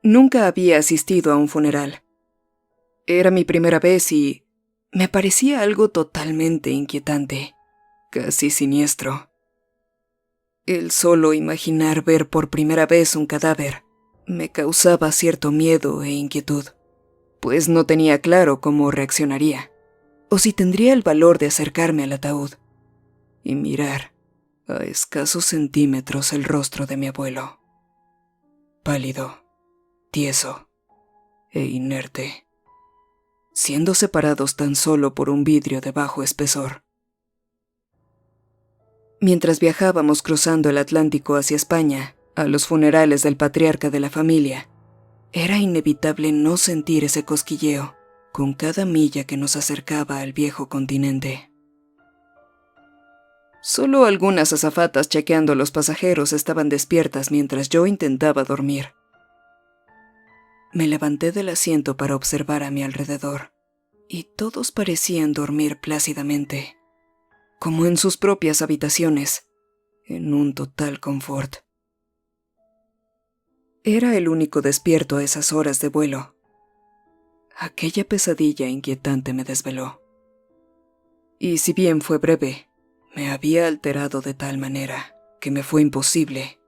Nunca había asistido a un funeral. Era mi primera vez y me parecía algo totalmente inquietante, casi siniestro. El solo imaginar ver por primera vez un cadáver me causaba cierto miedo e inquietud, pues no tenía claro cómo reaccionaría, o si tendría el valor de acercarme al ataúd y mirar a escasos centímetros el rostro de mi abuelo, pálido, tieso e inerte, siendo separados tan solo por un vidrio de bajo espesor. Mientras viajábamos cruzando el Atlántico hacia España, a los funerales del patriarca de la familia, era inevitable no sentir ese cosquilleo con cada milla que nos acercaba al viejo continente. Solo algunas azafatas chequeando a los pasajeros estaban despiertas mientras yo intentaba dormir. Me levanté del asiento para observar a mi alrededor, y todos parecían dormir plácidamente, como en sus propias habitaciones, en un total confort. Era el único despierto a esas horas de vuelo. Aquella pesadilla inquietante me desveló. Y si bien fue breve, me había alterado de tal manera que me fue imposible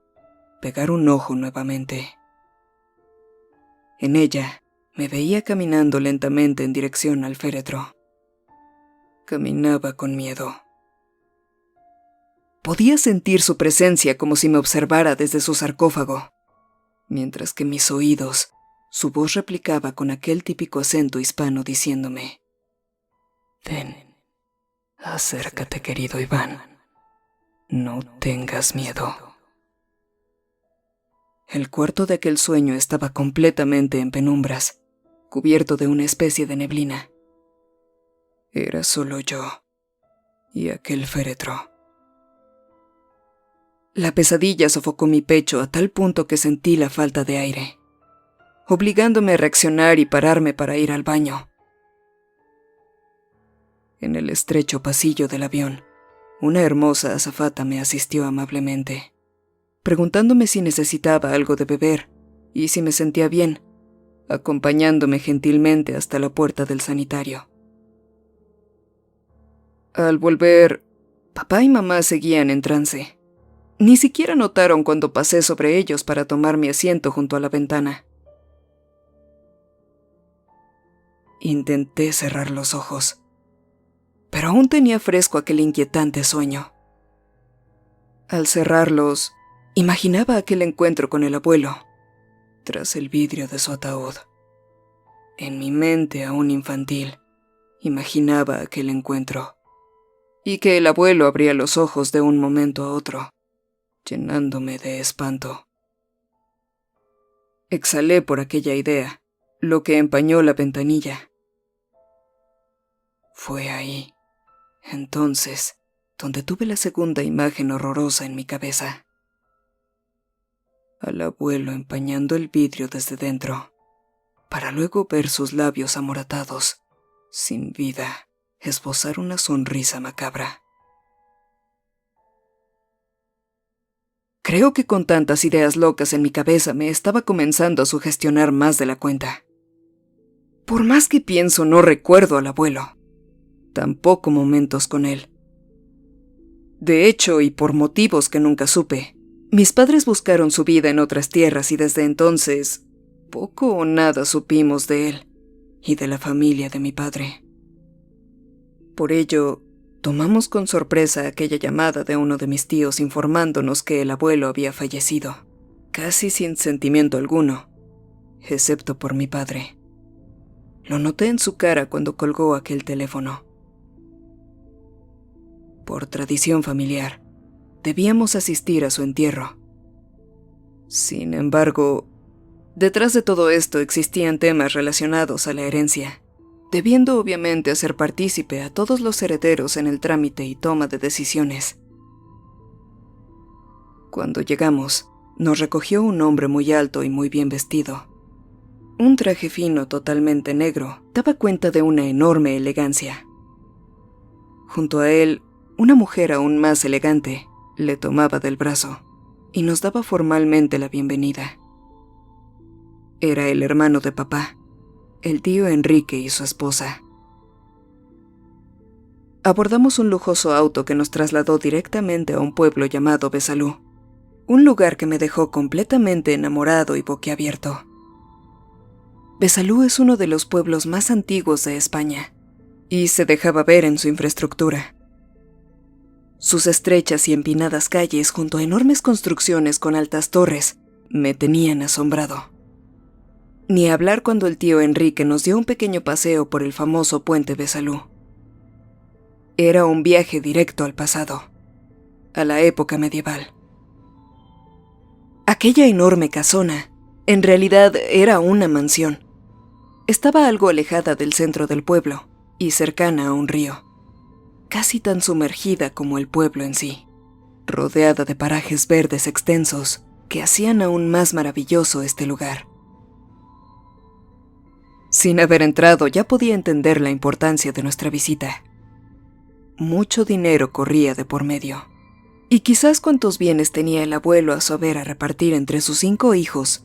pegar un ojo nuevamente. En ella me veía caminando lentamente en dirección al féretro. Caminaba con miedo. Podía sentir su presencia como si me observara desde su sarcófago, mientras que mis oídos, su voz replicaba con aquel típico acento hispano diciéndome: «Ven, acércate, querido Iván, no tengas miedo». El cuarto de aquel sueño estaba completamente en penumbras, cubierto de una especie de neblina. Era solo yo y aquel féretro. La pesadilla sofocó mi pecho a tal punto que sentí la falta de aire, obligándome a reaccionar y pararme para ir al baño. En el estrecho pasillo del avión, una hermosa azafata me asistió amablemente, preguntándome si necesitaba algo de beber y si me sentía bien, acompañándome gentilmente hasta la puerta del sanitario. Al volver, papá y mamá seguían en trance. Ni siquiera notaron cuando pasé sobre ellos para tomar mi asiento junto a la ventana. Intenté cerrar los ojos, pero aún tenía fresco aquel inquietante sueño. Al cerrarlos, imaginaba aquel encuentro con el abuelo, tras el vidrio de su ataúd. En mi mente aún infantil, imaginaba aquel encuentro, y que el abuelo abría los ojos de un momento a otro, llenándome de espanto. Exhalé por aquella idea, lo que empañó la ventanilla. Fue ahí, entonces, donde tuve la segunda imagen horrorosa en mi cabeza. Al abuelo empañando el vidrio desde dentro, para luego ver sus labios amoratados, sin vida, esbozar una sonrisa macabra. Creo que con tantas ideas locas en mi cabeza me estaba comenzando a sugestionar más de la cuenta. Por más que pienso, no recuerdo al abuelo. Tampoco momentos con él. De hecho, y por motivos que nunca supe, mis padres buscaron su vida en otras tierras y desde entonces, poco o nada supimos de él y de la familia de mi padre. Por ello, tomamos con sorpresa aquella llamada de uno de mis tíos informándonos que el abuelo había fallecido, casi sin sentimiento alguno, excepto por mi padre. Lo noté en su cara cuando colgó aquel teléfono. Por tradición familiar, debíamos asistir a su entierro. Sin embargo, detrás de todo esto existían temas relacionados a la herencia, debiendo obviamente hacer partícipe a todos los herederos en el trámite y toma de decisiones. Cuando llegamos, nos recogió un hombre muy alto y muy bien vestido. Un traje fino totalmente negro daba cuenta de una enorme elegancia. Junto a él, una mujer aún más elegante le tomaba del brazo y nos daba formalmente la bienvenida. Era el hermano de papá, el tío Enrique y su esposa. Abordamos un lujoso auto que nos trasladó directamente a un pueblo llamado Besalú, un lugar que me dejó completamente enamorado y boquiabierto. Besalú es uno de los pueblos más antiguos de España, y se dejaba ver en su infraestructura. Sus estrechas y empinadas calles junto a enormes construcciones con altas torres me tenían asombrado. Ni hablar cuando el tío Enrique nos dio un pequeño paseo por el famoso puente Besalú. Era un viaje directo al pasado, a la época medieval. Aquella enorme casona, en realidad era una mansión. Estaba algo alejada del centro del pueblo y cercana a un río, casi tan sumergida como el pueblo en sí, rodeada de parajes verdes extensos que hacían aún más maravilloso este lugar. Sin haber entrado, ya podía entender la importancia de nuestra visita. Mucho dinero corría de por medio, y quizás cuantos bienes tenía el abuelo a su haber a repartir entre sus 5 hijos,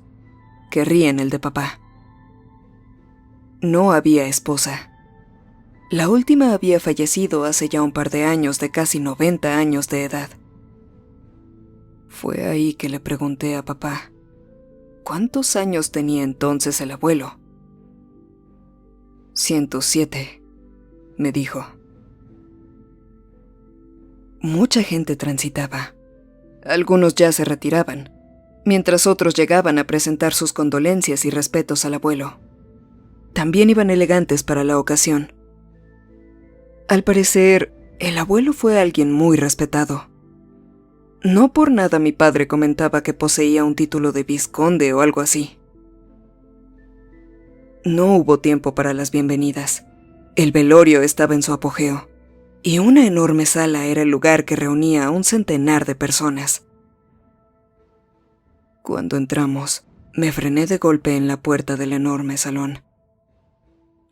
querrían el de papá. No había esposa. La última había fallecido hace ya un par de años, de casi 90 años de edad. Fue ahí que le pregunté a papá, ¿cuántos años tenía entonces el abuelo? 107, me dijo. Mucha gente transitaba. Algunos ya se retiraban, mientras otros llegaban a presentar sus condolencias y respetos al abuelo. También iban elegantes para la ocasión. Al parecer, el abuelo fue alguien muy respetado. No por nada mi padre comentaba que poseía un título de vizconde o algo así. No hubo tiempo para las bienvenidas. El velorio estaba en su apogeo, y una enorme sala era el lugar que reunía a un centenar de personas. Cuando entramos, me frené de golpe en la puerta del enorme salón.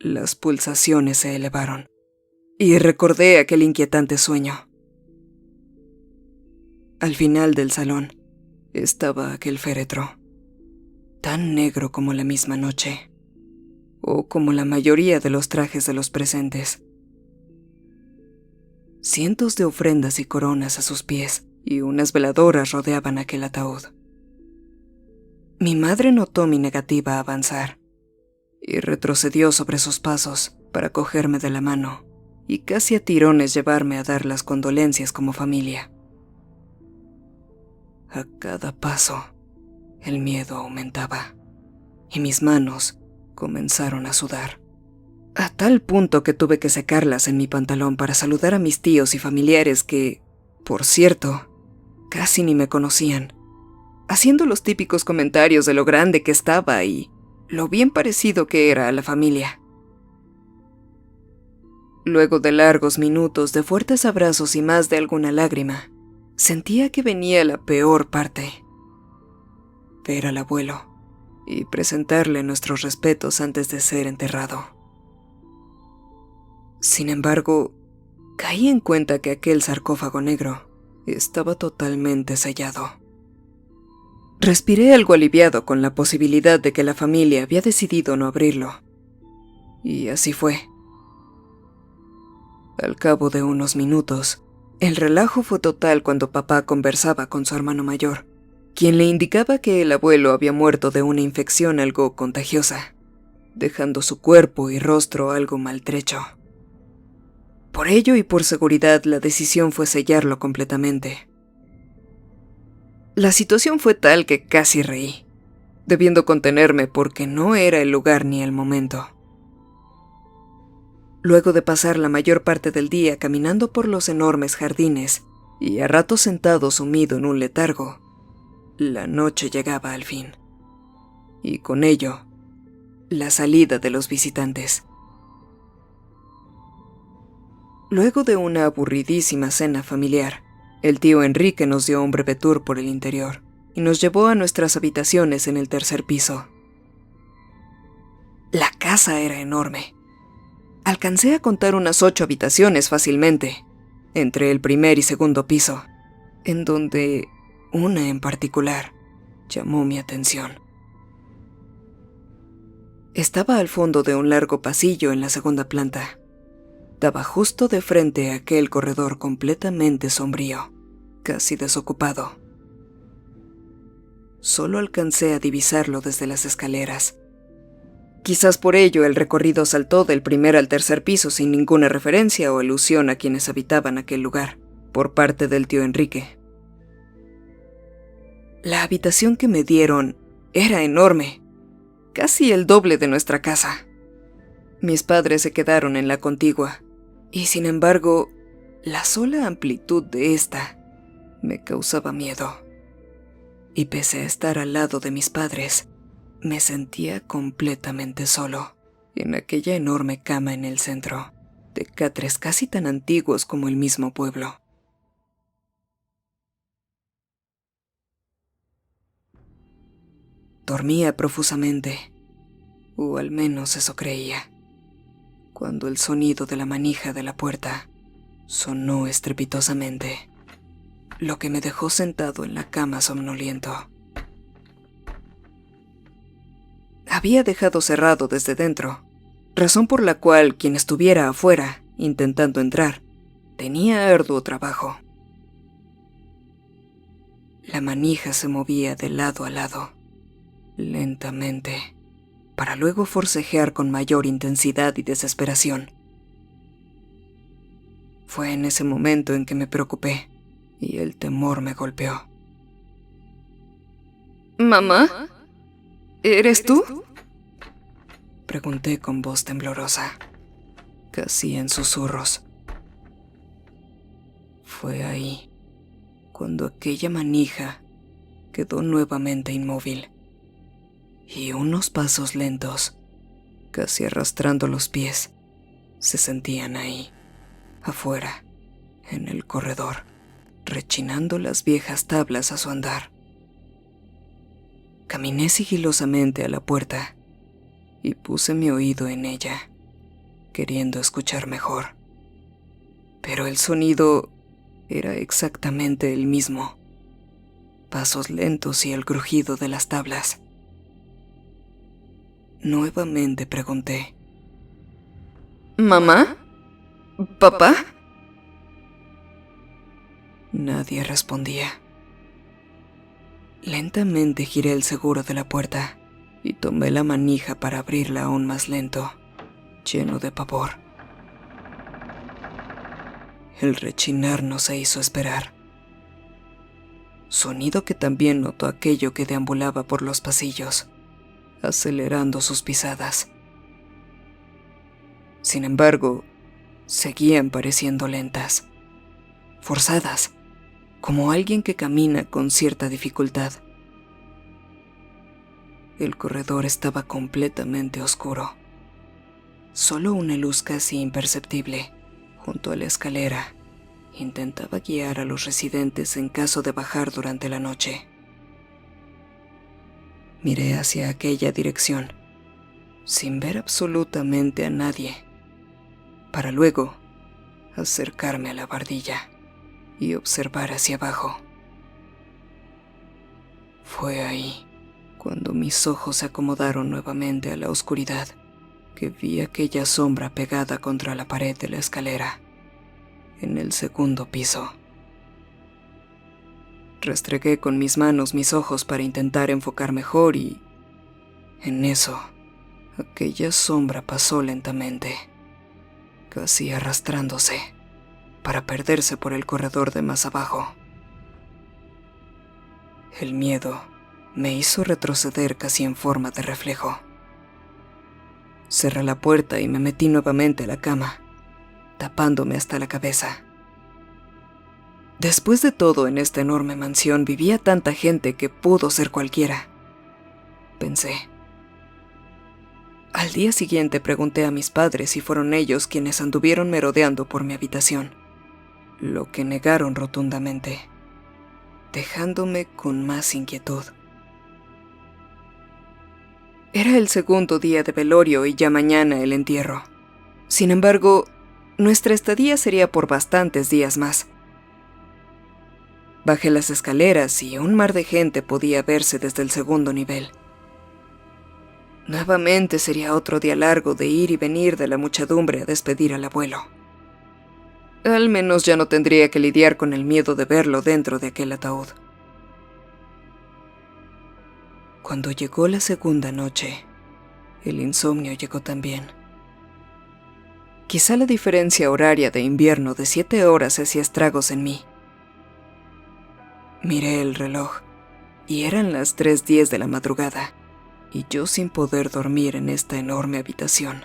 Las pulsaciones se elevaron, y recordé aquel inquietante sueño. Al final del salón estaba aquel féretro, tan negro como la misma noche, o como la mayoría de los trajes de los presentes. Cientos de ofrendas y coronas a sus pies y unas veladoras rodeaban aquel ataúd. Mi madre notó mi negativa a avanzar y retrocedió sobre sus pasos para cogerme de la mano y casi a tirones llevarme a dar las condolencias como familia. A cada paso, el miedo aumentaba y mis manos comenzaron a sudar, a tal punto que tuve que secarlas en mi pantalón para saludar a mis tíos y familiares que, por cierto, casi ni me conocían, haciendo los típicos comentarios de lo grande que estaba y lo bien parecido que era a la familia. Luego de largos minutos de fuertes abrazos y más de alguna lágrima, sentía que venía la peor parte: ver al abuelo y presentarle nuestros respetos antes de ser enterrado. Sin embargo, caí en cuenta que aquel sarcófago negro estaba totalmente sellado. Respiré algo aliviado con la posibilidad de que la familia había decidido no abrirlo. Y así fue. Al cabo de unos minutos, el relajo fue total cuando papá conversaba con su hermano mayor, quien le indicaba que el abuelo había muerto de una infección algo contagiosa, dejando su cuerpo y rostro algo maltrecho. Por ello y por seguridad, la decisión fue sellarlo completamente. La situación fue tal que casi reí, debiendo contenerme porque no era el lugar ni el momento. Luego de pasar la mayor parte del día caminando por los enormes jardines y a ratos sentado sumido en un letargo, la noche llegaba al fin. Y con ello, la salida de los visitantes. Luego de una aburridísima cena familiar, el tío Enrique nos dio un breve tour por el interior y nos llevó a nuestras habitaciones en el tercer piso. La casa era enorme. Alcancé a contar unas 8 habitaciones fácilmente, entre el primer y segundo piso, en donde una en particular llamó mi atención. Estaba al fondo de un largo pasillo en la segunda planta. Daba justo de frente a aquel corredor completamente sombrío, casi desocupado. Solo alcancé a divisarlo desde las escaleras. Quizás por ello el recorrido saltó del primer al tercer piso sin ninguna referencia o alusión a quienes habitaban aquel lugar, por parte del tío Enrique. La habitación que me dieron era enorme, casi el doble de nuestra casa. Mis padres se quedaron en la contigua, y sin embargo, la sola amplitud de esta me causaba miedo. Y pese a estar al lado de mis padres, me sentía completamente solo, en aquella enorme cama en el centro, de catres casi tan antiguos como el mismo pueblo. Dormía profusamente, o al menos eso creía, cuando el sonido de la manija de la puerta sonó estrepitosamente, lo que me dejó sentado en la cama somnoliento. Había dejado cerrado desde dentro, razón por la cual quien estuviera afuera, intentando entrar, tenía arduo trabajo. La manija se movía de lado a lado, lentamente, para luego forcejear con mayor intensidad y desesperación. Fue en ese momento en que me preocupé y el temor me golpeó. ¿Mamá? ¿Eres tú? Pregunté con voz temblorosa, casi en susurros. Fue ahí, cuando aquella manija quedó nuevamente inmóvil, y unos pasos lentos, casi arrastrando los pies, se sentían ahí, afuera, en el corredor, rechinando las viejas tablas a su andar. Caminé sigilosamente a la puerta y puse mi oído en ella, queriendo escuchar mejor. Pero el sonido era exactamente el mismo. Pasos lentos y el crujido de las tablas. Nuevamente pregunté: ¿Mamá? ¿Papá? Nadie respondía. Lentamente giré el seguro de la puerta y tomé la manija para abrirla aún más lento, lleno de pavor. El rechinar no se hizo esperar. Sonido que también notó aquello que deambulaba por los pasillos, acelerando sus pisadas. Sin embargo, seguían pareciendo lentas, forzadas, como alguien que camina con cierta dificultad. El corredor estaba completamente oscuro. Solo una luz casi imperceptible, junto a la escalera, intentaba guiar a los residentes en caso de bajar durante la noche. Miré hacia aquella dirección, sin ver absolutamente a nadie, para luego acercarme a la bardilla y observar hacia abajo. Fue ahí, cuando mis ojos se acomodaron nuevamente a la oscuridad, que vi aquella sombra pegada contra la pared de la escalera, en el segundo piso. Restregué con mis manos mis ojos para intentar enfocar mejor y, en eso, aquella sombra pasó lentamente, casi arrastrándose, para perderse por el corredor de más abajo. El miedo me hizo retroceder casi en forma de reflejo. Cerré la puerta y me metí nuevamente a la cama, tapándome hasta la cabeza. Después de todo, en esta enorme mansión vivía tanta gente que pudo ser cualquiera, pensé. Al día siguiente pregunté a mis padres si fueron ellos quienes anduvieron merodeando por mi habitación, lo que negaron rotundamente, dejándome con más inquietud. Era el segundo día de velorio y ya mañana el entierro. Sin embargo, nuestra estadía sería por bastantes días más. Bajé las escaleras y un mar de gente podía verse desde el segundo nivel. Nuevamente sería otro día largo de ir y venir de la muchedumbre a despedir al abuelo. Al menos ya no tendría que lidiar con el miedo de verlo dentro de aquel ataúd. Cuando llegó la segunda noche, el insomnio llegó también. Quizá la diferencia horaria de invierno de 7 horas hacía estragos en mí. Miré el reloj, y eran las 3:10 de la madrugada, y yo sin poder dormir en esta enorme habitación.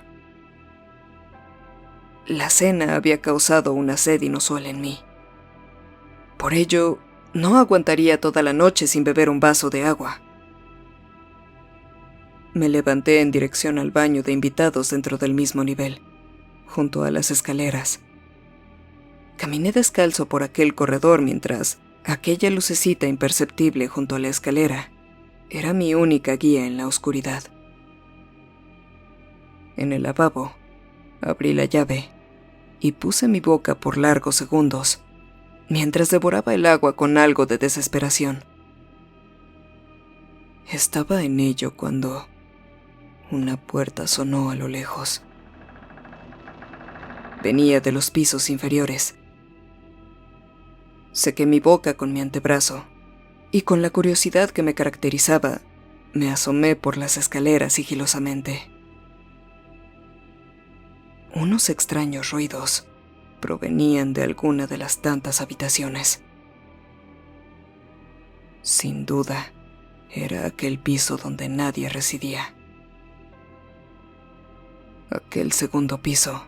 La cena había causado una sed inusual en mí. Por ello, no aguantaría toda la noche sin beber un vaso de agua. Me levanté en dirección al baño de invitados dentro del mismo nivel, junto a las escaleras. Caminé descalzo por aquel corredor mientras aquella lucecita imperceptible junto a la escalera era mi única guía en la oscuridad. En el lavabo, abrí la llave y puse mi boca por largos segundos, mientras devoraba el agua con algo de desesperación. Estaba en ello cuando una puerta sonó a lo lejos. Venía de los pisos inferiores. Sequé mi boca con mi antebrazo y con la curiosidad que me caracterizaba, me asomé por las escaleras sigilosamente. Unos extraños ruidos provenían de alguna de las tantas habitaciones. Sin duda, era aquel piso donde nadie residía. Aquel segundo piso,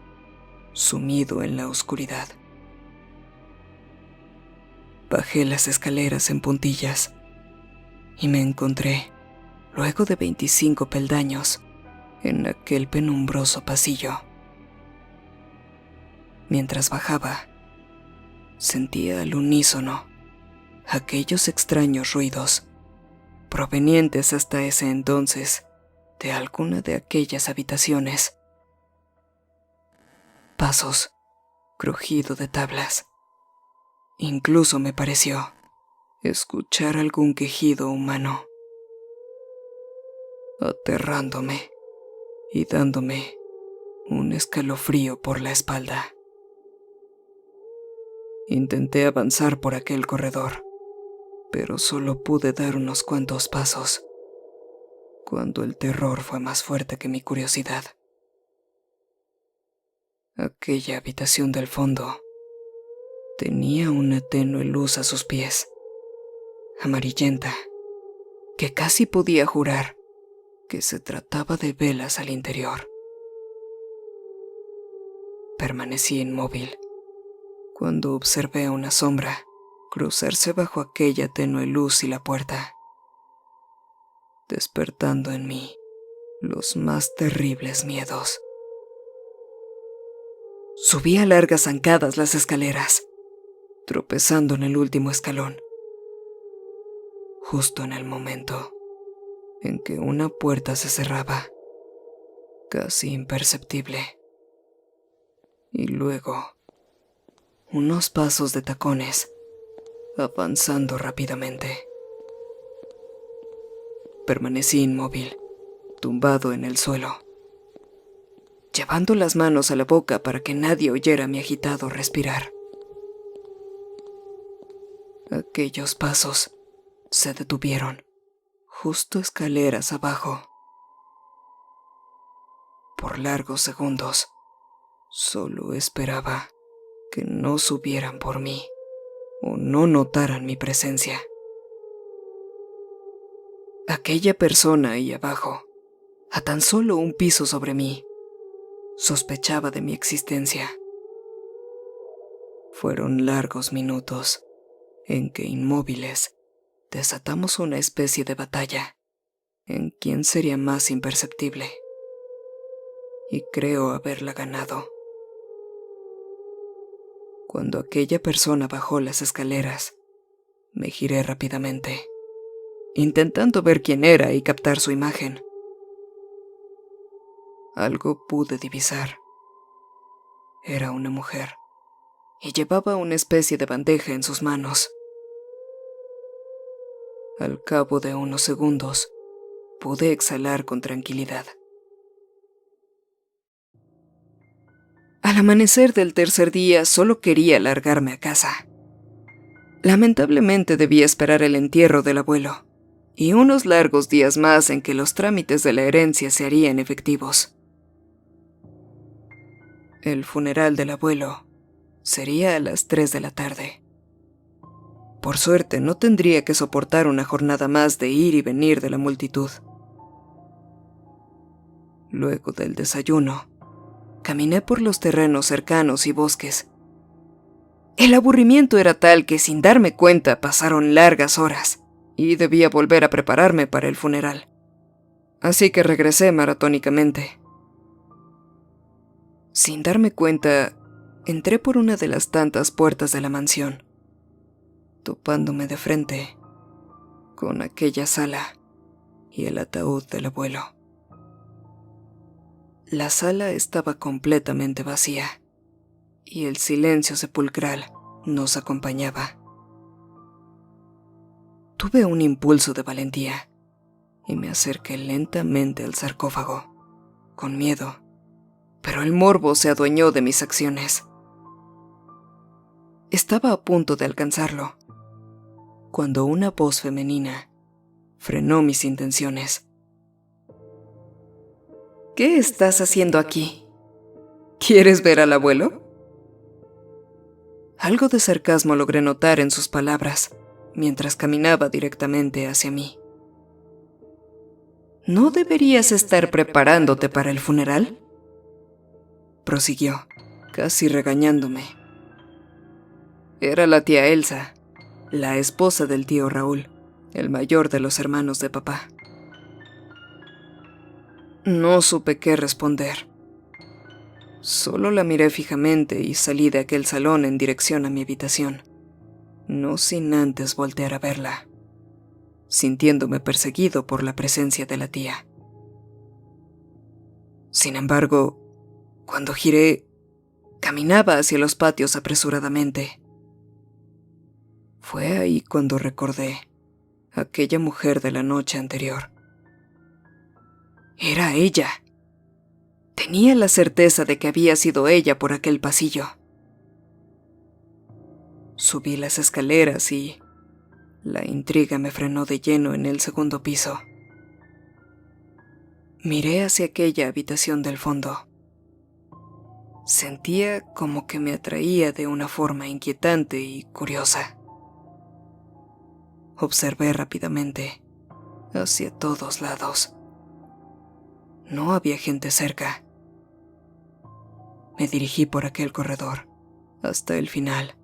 sumido en la oscuridad. Bajé las escaleras en puntillas y me encontré, luego de 25 peldaños, en aquel penumbroso pasillo. Mientras bajaba, sentía al unísono aquellos extraños ruidos, provenientes hasta ese entonces de alguna de aquellas habitaciones. Pasos, crujido de tablas. Incluso me pareció escuchar algún quejido humano, aterrándome y dándome un escalofrío por la espalda. Intenté avanzar por aquel corredor, pero solo pude dar unos cuantos pasos, cuando el terror fue más fuerte que mi curiosidad. Aquella habitación del fondo tenía una tenue luz a sus pies, amarillenta, que casi podía jurar que se trataba de velas al interior. Permanecí inmóvil cuando observé una sombra cruzarse bajo aquella tenue luz y la puerta, despertando en mí los más terribles miedos. Subí a largas zancadas las escaleras, tropezando en el último escalón, justo en el momento en que una puerta se cerraba, casi imperceptible. Y luego, unos pasos de tacones, avanzando rápidamente. Permanecí inmóvil, tumbado en el suelo, llevando las manos a la boca para que nadie oyera mi agitado respirar. Aquellos pasos se detuvieron, justo escaleras abajo. Por largos segundos, solo esperaba que no subieran por mí o no notaran mi presencia. Aquella persona ahí abajo, a tan solo un piso sobre mí, sospechaba de mi existencia. Fueron largos minutos en que, inmóviles, desatamos una especie de batalla en quién sería más imperceptible. Y creo haberla ganado. Cuando aquella persona bajó las escaleras, me giré rápidamente, intentando ver quién era y captar su imagen. Algo pude divisar. Era una mujer, y llevaba una especie de bandeja en sus manos. Al cabo de unos segundos, pude exhalar con tranquilidad. Al amanecer del tercer día solo quería largarme a casa. Lamentablemente debía esperar el entierro del abuelo y unos largos días más en que los trámites de la herencia se harían efectivos. El funeral del abuelo sería a las 3 de la tarde. Por suerte, no tendría que soportar una jornada más de ir y venir de la multitud. Luego del desayuno, caminé por los terrenos cercanos y bosques. El aburrimiento era tal que sin darme cuenta pasaron largas horas y debía volver a prepararme para el funeral. Así que regresé maratónicamente. Sin darme cuenta, entré por una de las tantas puertas de la mansión, topándome de frente con aquella sala y el ataúd del abuelo. La sala estaba completamente vacía y el silencio sepulcral nos acompañaba. Tuve un impulso de valentía y me acerqué lentamente al sarcófago, con miedo, pero el morbo se adueñó de mis acciones. Estaba a punto de alcanzarlo, cuando una voz femenina frenó mis intenciones. ¿Qué estás haciendo aquí? ¿Quieres ver al abuelo? Algo de sarcasmo logré notar en sus palabras, mientras caminaba directamente hacia mí. ¿No deberías estar preparándote para el funeral?, prosiguió, casi regañándome. Era la tía Elsa, la esposa del tío Raúl, el mayor de los hermanos de papá. No supe qué responder. Solo la miré fijamente y salí de aquel salón en dirección a mi habitación, no sin antes voltear a verla, sintiéndome perseguido por la presencia de la tía. Sin embargo, cuando giré, caminaba hacia los patios apresuradamente. Fue ahí cuando recordé a aquella mujer de la noche anterior. Era ella. Tenía la certeza de que había sido ella por aquel pasillo. Subí las escaleras y la intriga me frenó de lleno en el segundo piso. Miré hacia aquella habitación del fondo. Sentía como que me atraía de una forma inquietante y curiosa. Observé rápidamente hacia todos lados. No había gente cerca. Me dirigí por aquel corredor, hasta el final,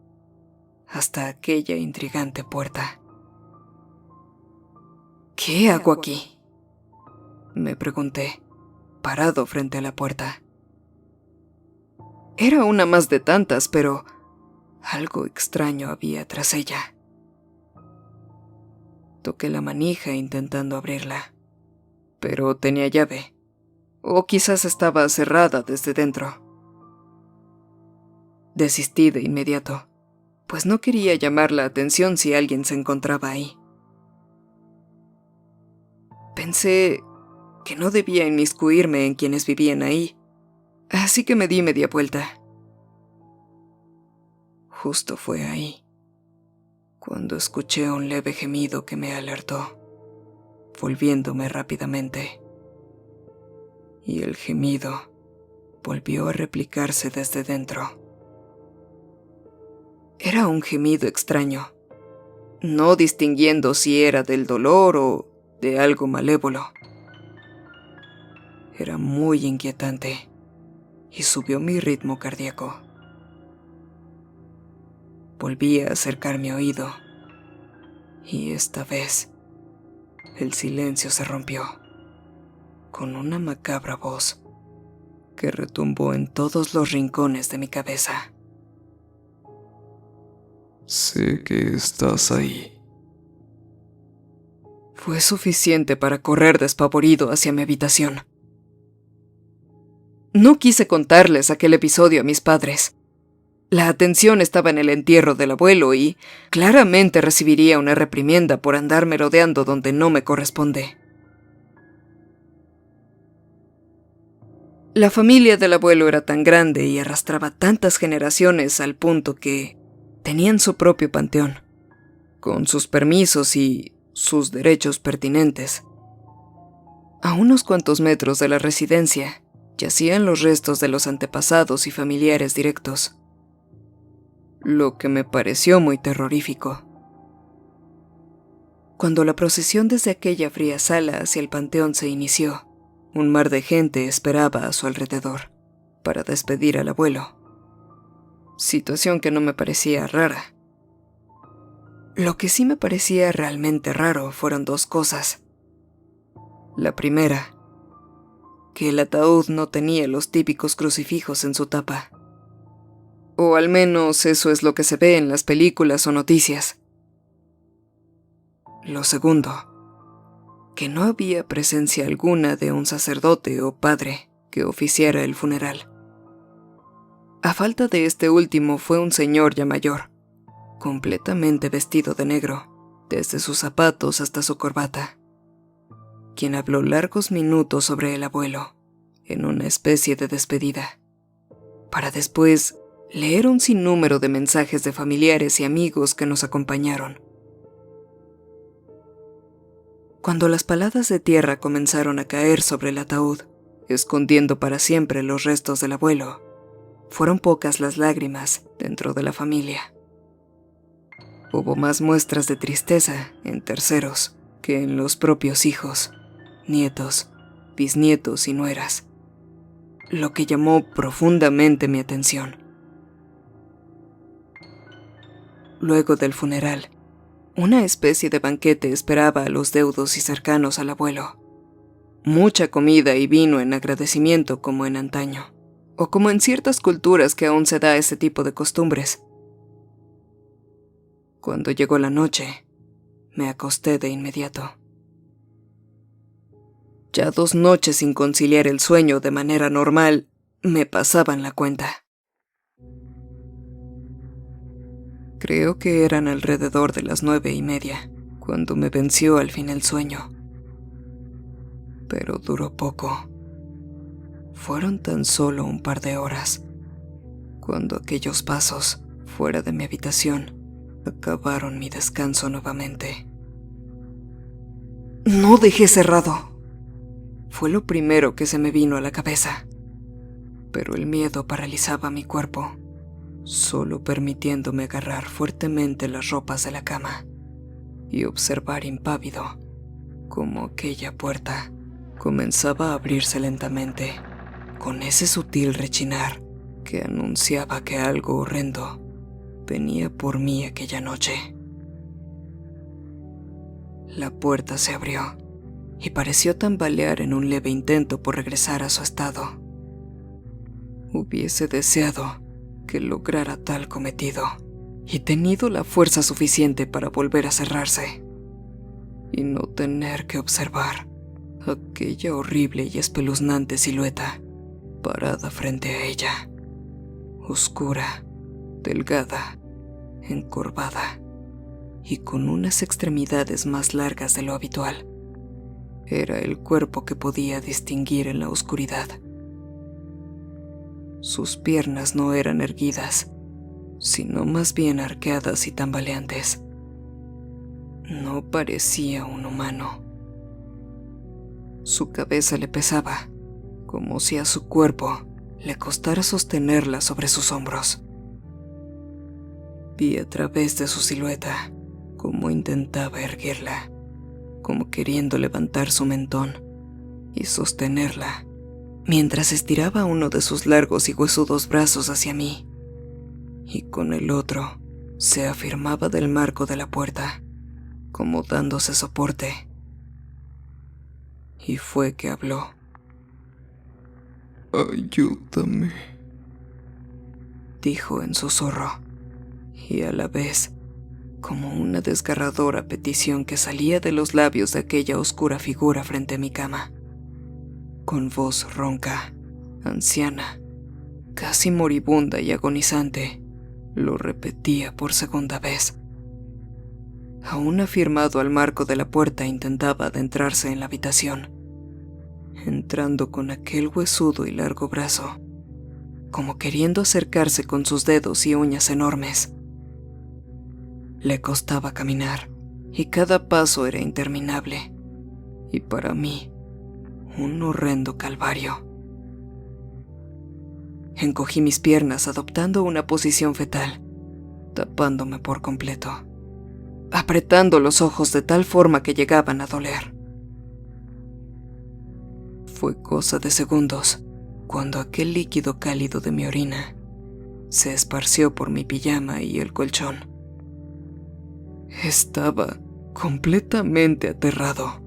hasta aquella intrigante puerta. ¿Qué hago aquí?, me pregunté, parado frente a la puerta. Era una más de tantas, pero algo extraño había tras ella. Toqué la manija intentando abrirla, pero tenía llave, o quizás estaba cerrada desde dentro. Desistí de inmediato, pues no quería llamar la atención si alguien se encontraba ahí. Pensé que no debía inmiscuirme en quienes vivían ahí, así que me di media vuelta. Justo fue ahí cuando escuché un leve gemido que me alertó, volviéndome rápidamente. Y el gemido volvió a replicarse desde dentro. Era un gemido extraño, no distinguiendo si era del dolor o de algo malévolo. Era muy inquietante y subió mi ritmo cardíaco. Volví a acercar mi oído y esta vez el silencio se rompió con una macabra voz que retumbó en todos los rincones de mi cabeza. Sé que estás ahí. Fue suficiente para correr despavorido hacia mi habitación. No quise contarles aquel episodio a mis padres. La atención estaba en el entierro del abuelo y claramente recibiría una reprimienda por andar merodeando donde no me corresponde. La familia del abuelo era tan grande y arrastraba tantas generaciones al punto que tenían su propio panteón, con sus permisos y sus derechos pertinentes. A unos cuantos metros de la residencia yacían los restos de los antepasados y familiares directos, lo que me pareció muy terrorífico. Cuando la procesión desde aquella fría sala hacia el panteón se inició, un mar de gente esperaba a su alrededor para despedir al abuelo, situación que no me parecía rara. Lo que sí me parecía realmente raro fueron dos cosas. La primera, que el ataúd no tenía los típicos crucifijos en su tapa. O al menos eso es lo que se ve en las películas o noticias. Lo segundo, que no había presencia alguna de un sacerdote o padre que oficiara el funeral. A falta de este último fue un señor ya mayor, completamente vestido de negro, desde sus zapatos hasta su corbata, quien habló largos minutos sobre el abuelo, en una especie de despedida, para después leer un sinnúmero de mensajes de familiares y amigos que nos acompañaron. Cuando las paladas de tierra comenzaron a caer sobre el ataúd, escondiendo para siempre los restos del abuelo, fueron pocas las lágrimas dentro de la familia. Hubo más muestras de tristeza en terceros que en los propios hijos, nietos, bisnietos y nueras, lo que llamó profundamente mi atención. Luego del funeral, una especie de banquete esperaba a los deudos y cercanos al abuelo. Mucha comida y vino en agradecimiento como en antaño, o como en ciertas culturas que aún se da ese tipo de costumbres. Cuando llegó la noche, me acosté de inmediato. Ya 2 noches sin conciliar el sueño de manera normal me pasaban la cuenta. Creo que eran alrededor de las 9:30 cuando me venció al fin el sueño. Pero duró poco. Fueron tan solo un par de horas, cuando aquellos pasos fuera de mi habitación acabaron mi descanso nuevamente. No dejé cerrado. Fue lo primero que se me vino a la cabeza, pero el miedo paralizaba mi cuerpo, solo permitiéndome agarrar fuertemente las ropas de la cama y observar impávido cómo aquella puerta comenzaba a abrirse lentamente, con ese sutil rechinar que anunciaba que algo horrendo venía por mí aquella noche. La puerta se abrió y pareció tambalear en un leve intento por regresar a su estado. Hubiese deseado que lograra tal cometido y tenido la fuerza suficiente para volver a cerrarse y no tener que observar aquella horrible y espeluznante silueta parada frente a ella, oscura, delgada, encorvada y con unas extremidades más largas de lo habitual. Era el cuerpo que podía distinguir en la oscuridad. Sus piernas no eran erguidas, sino más bien arqueadas y tambaleantes. No parecía un humano. Su cabeza le pesaba, como si a su cuerpo le costara sostenerla sobre sus hombros. Vi a través de su silueta cómo intentaba erguirla, como queriendo levantar su mentón y sostenerla, mientras estiraba uno de sus largos y huesudos brazos hacia mí, y con el otro se afirmaba del marco de la puerta, como dándose soporte. Y fue que habló. Ayúdame, dijo en susurro, y a la vez como una desgarradora petición que salía de los labios de aquella oscura figura frente a mi cama. Con voz ronca, anciana, casi moribunda y agonizante, lo repetía por segunda vez. Aún afirmado al marco de la puerta, intentaba adentrarse en la habitación. entrando con aquel huesudo y largo brazo, como queriendo acercarse con sus dedos y uñas enormes. Le costaba caminar, y cada paso era interminable, y para mí, un horrendo calvario. Encogí mis piernas adoptando una posición fetal, tapándome por completo, apretando los ojos de tal forma que llegaban a doler. Fue cosa de segundos cuando aquel líquido cálido de mi orina se esparció por mi pijama y el colchón. Estaba completamente aterrado.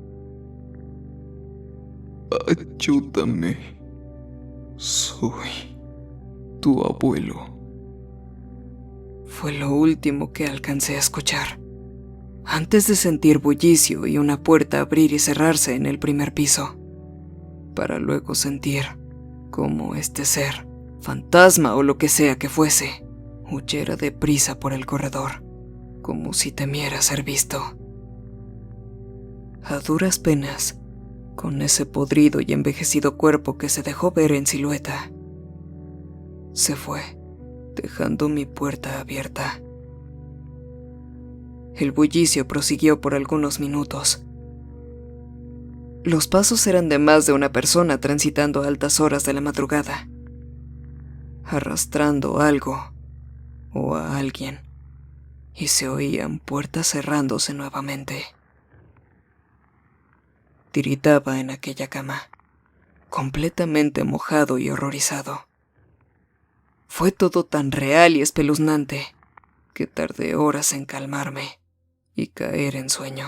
Ayúdame. Soy tu abuelo. Fue lo último que alcancé a escuchar, antes de sentir bullicio y una puerta abrir y cerrarse en el primer piso, para luego sentir cómo este ser, fantasma o lo que sea que fuese, huyera deprisa por el corredor, como si temiera ser visto. A duras penas, con ese podrido y envejecido cuerpo que se dejó ver en silueta, se fue, dejando mi puerta abierta. El bullicio prosiguió por algunos minutos. Los pasos eran de más de una persona transitando a altas horas de la madrugada, arrastrando algo o a alguien, y se oían puertas cerrándose nuevamente. Tiritaba en aquella cama, completamente mojado y horrorizado. Fue todo tan real y espeluznante que tardé horas en calmarme y caer en sueño.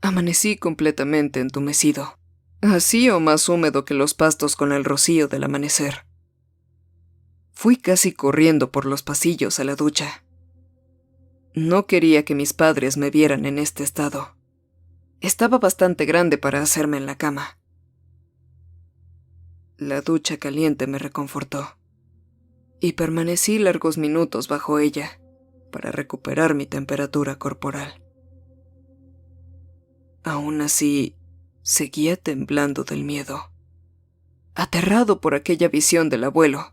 Amanecí completamente entumecido, así o más húmedo que los pastos con el rocío del amanecer. Fui casi corriendo por los pasillos a la ducha. No quería que mis padres me vieran en este estado. Estaba bastante grande para hacerme en la cama. La ducha caliente me reconfortó, y permanecí largos minutos bajo ella para recuperar mi temperatura corporal. Aún así, seguía temblando del miedo, aterrado por aquella visión del abuelo,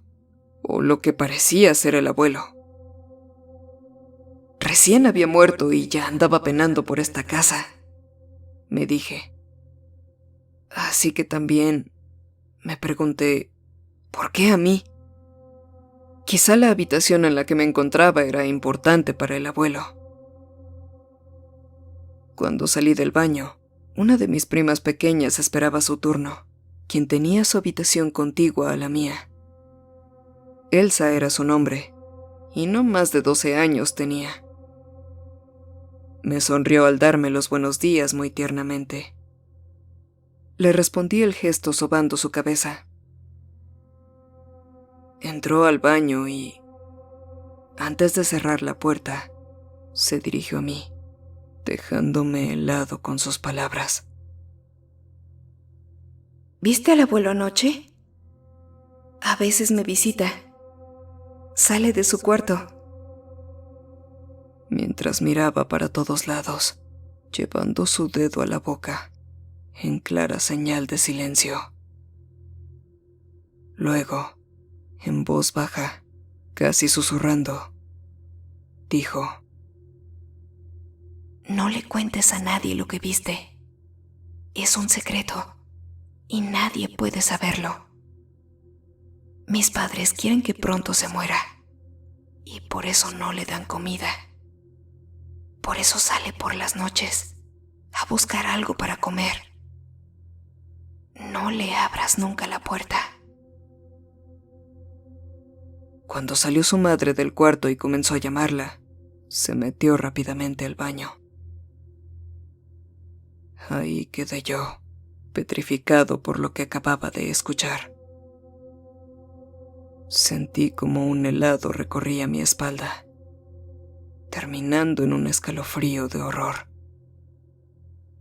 o lo que parecía ser el abuelo. Recién había muerto y ya andaba penando por esta casa, me dije. Así que también me pregunté, ¿por qué a mí? Quizá la habitación en la que me encontraba era importante para el abuelo. Cuando salí del baño, una de mis primas pequeñas esperaba su turno, quien tenía su habitación contigua a la mía. Elsa era su nombre, y no más de 12 años tenía. Me sonrió al darme los buenos días muy tiernamente. Le respondí el gesto sobando su cabeza. Entró al baño y, antes de cerrar la puerta, se dirigió a mí, dejándome helado con sus palabras. ¿Viste al abuelo anoche? A veces me visita. Sale de su cuarto. Mientras miraba para todos lados, llevando su dedo a la boca, en clara señal de silencio. Luego, en voz baja, casi susurrando, dijo: No le cuentes a nadie lo que viste. Es un secreto y nadie puede saberlo. Mis padres quieren que pronto se muera y por eso no le dan comida. Por eso sale por las noches a buscar algo para comer. No le abras nunca la puerta. Cuando salió su madre del cuarto y comenzó a llamarla, se metió rápidamente al baño. Ahí quedé yo, petrificado por lo que acababa de escuchar. Sentí como un helado recorría mi espalda, terminando en un escalofrío de horror,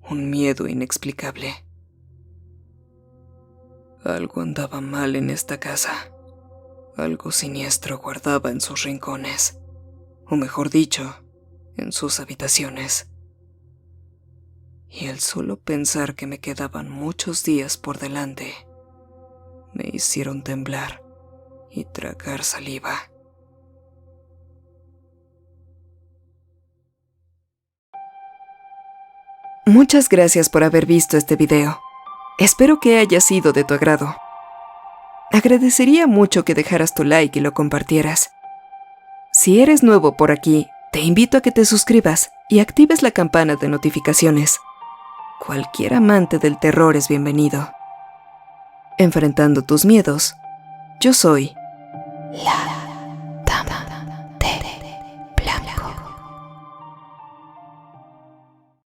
un miedo inexplicable. Algo andaba mal en esta casa, algo siniestro guardaba en sus rincones, o mejor dicho, en sus habitaciones. y el solo pensar que me quedaban muchos días por delante me hicieron temblar y tragar saliva. Muchas gracias por haber visto este video. Espero que haya sido de tu agrado. Agradecería mucho que dejaras tu like y lo compartieras. Si eres nuevo por aquí, te invito a que te suscribas y actives la campana de notificaciones. Cualquier amante del terror es bienvenido. Enfrentando tus miedos, yo soy